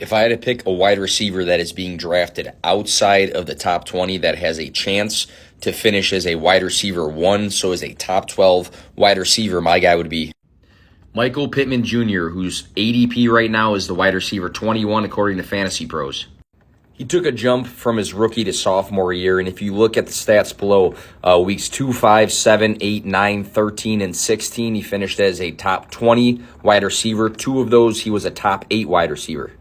If I had to pick a wide receiver that is being drafted outside of the top 20 that has a chance to finish as a wide receiver 1, so as a top 12 wide receiver, my guy would be Michael Pittman Jr., whose ADP right now is the wide receiver 21 according to Fantasy Pros. He took a jump from his rookie to sophomore year, and if you look at the stats below, weeks 2, 5, 7, 8, 9, 13, and 16, he finished as a top 20 wide receiver. 2 of those, he was a top 8 wide receiver.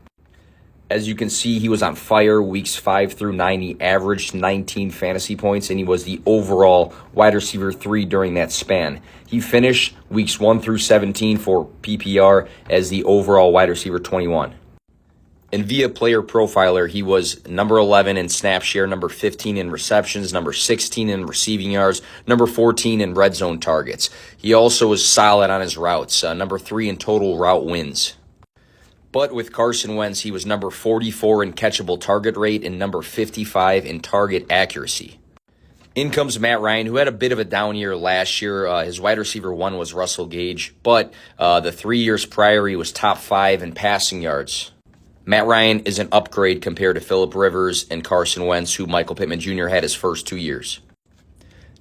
As you can see, he was on fire weeks 5 through 9. He averaged 19 fantasy points, and he was the overall wide receiver 3 during that span. He finished weeks 1 through 17 for PPR as the overall wide receiver 21. And via Player Profiler, he was number 11 in snap share, number 15 in receptions, number 16 in receiving yards, number 14 in red zone targets. He also was solid on his routes, number 3 in total route wins. But with Carson Wentz, he was number 44 in catchable target rate and number 55 in target accuracy. In comes Matt Ryan, who had a bit of a down year last year. His wide receiver 1 was Russell Gage, but the 3 years prior, he was top 5 in passing yards. Matt Ryan is an upgrade compared to Phillip Rivers and Carson Wentz, who Michael Pittman Jr. had his first 2 years.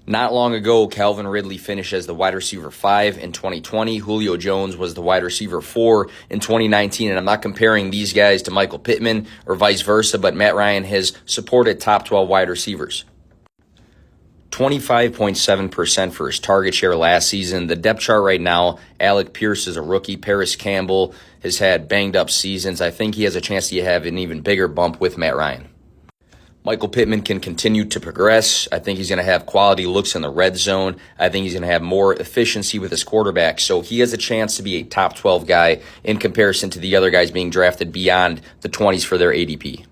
Not long ago, Calvin Ridley finished as the wide receiver 5 in 2020. Julio Jones was the wide receiver 4 in 2019. And I'm not comparing these guys to Michael Pittman or vice versa, but Matt Ryan has supported top 12 wide receivers. 25.7% for his target share last season. The depth chart right now, Alec Pierce is a rookie. Paris Campbell has had banged-up seasons. I think he has a chance to have an even bigger bump with Matt Ryan. Michael Pittman can continue to progress. I think he's going to have quality looks in the red zone. I think he's going to have more efficiency with his quarterback. So he has a chance to be a top 12 guy in comparison to the other guys being drafted beyond the 20s for their ADP.